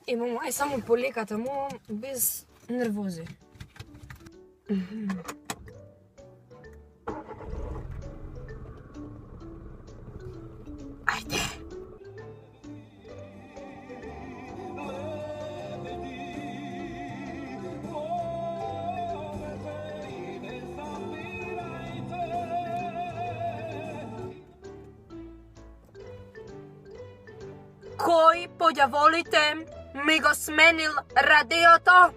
Imamo, aj samo polekati, bez nervoze. Ajde. Koji, podjavolite, mi go smenil radioto?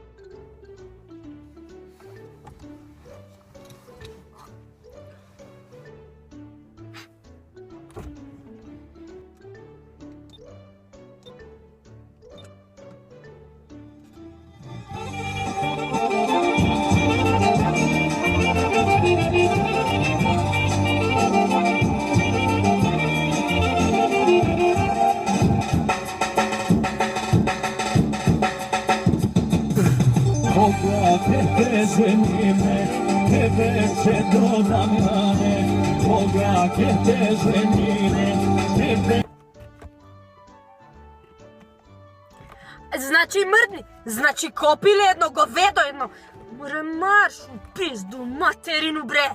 Koga te ženime, tebe će dodam mane. Koga te ženime, tebe... Znači mrdni, znači kopile jedno, govedo jedno. More marš u pizdu, materinu bre.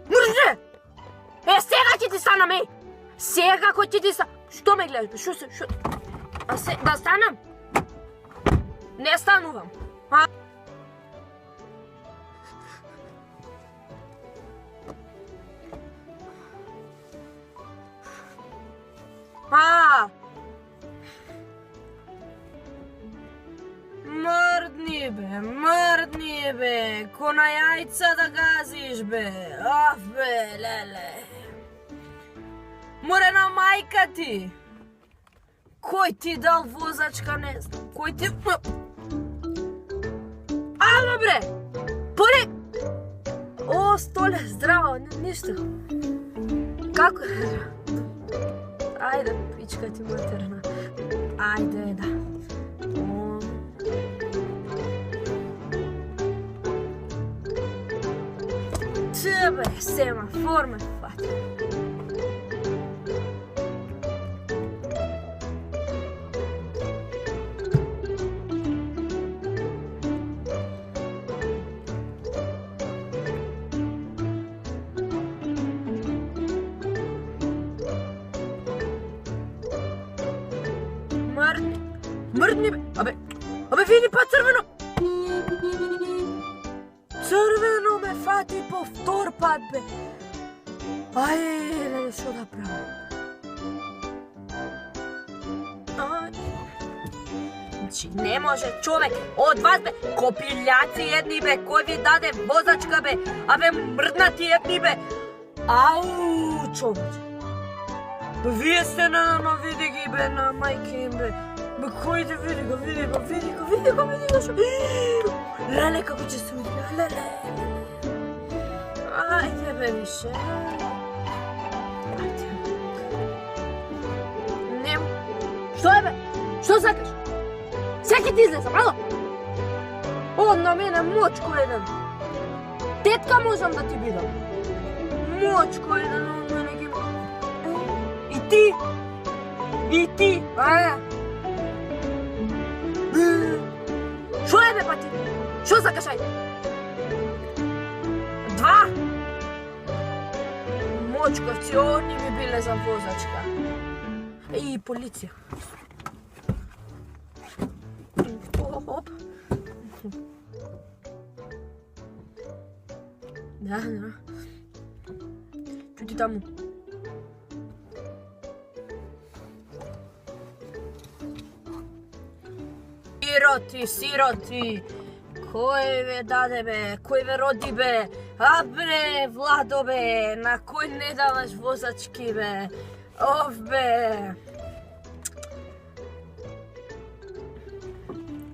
Mrže! Sega će ti stana me! Sega ko će ti stana... Što me gledaš bre, što? Da stanem? Ne stanu vam. Mrdni be, ko na jajca da gaziš be, be, lele. More nam majka ti. Koj ti dal vozačka, ne znam, koj ti... Alo bre, pori... O, stole, zdravo, ništa. Kako? Ajde, pička ti materna. Ajde, da. Tebe, semafor me fata. Mrdni be, abe vidi pa crveno. Crveno me fati povtor pad be. Ajde, što da pravim? Znači, ne može čovek od vas be, kopiljaci jedni be, koji vi dade vozačka be, a be mrdnati jedni be. Au, čoveče. Vije ste na vidi gi be, na majke im be. Be koji te vidi ga što. Lele, kako će se udri, lele. Ajde be više. Ajde. Nemo. Što je be? Što sakaš? Sjaki ti izlezam, alo? On na mene močko jedan. Tetka možem da ti bidam. Močko jedan, on na nekim... I ti, ajde. Što je be pa ti? Što sakaš, ajde? Dva? Močkovci, oni bi bile za vozačka. I policija. Hop. Da. Čuti tamo. Siroti. Koji ve dade be, koji ve rodi be. A bre, Vlado be, na koji ne davaš vozački be. Be.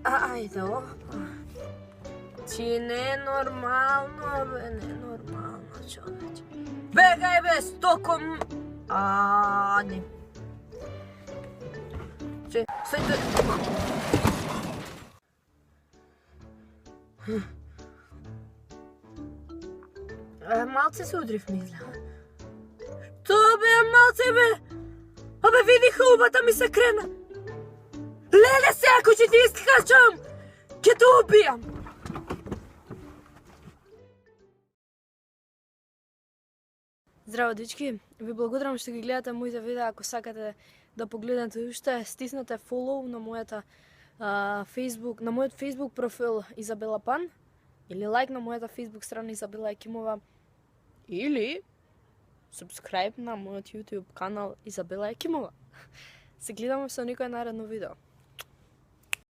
Ajde, Ti nenormalno be, nenormalno čoveče. Begaj be, stokom... Ne. Sve to... Malce se udriv misle. Što be, malce be? Abe vidi hubata mi se krena. Леле, се, ако ќе ти искачам, ќе те убијам. Здраво, дечки, ви благодарам што ги гледате моите видеа. Ако сакате да погледнете уште, стиснете follow на мојата Facebook, на мојот Facebook профил Изабела Пан, или лайк на мојата Facebook страна Изабела Екимова, или subscribe на мојот YouTube канал Изабела Екимова. Се гледаме со некој наредно видео.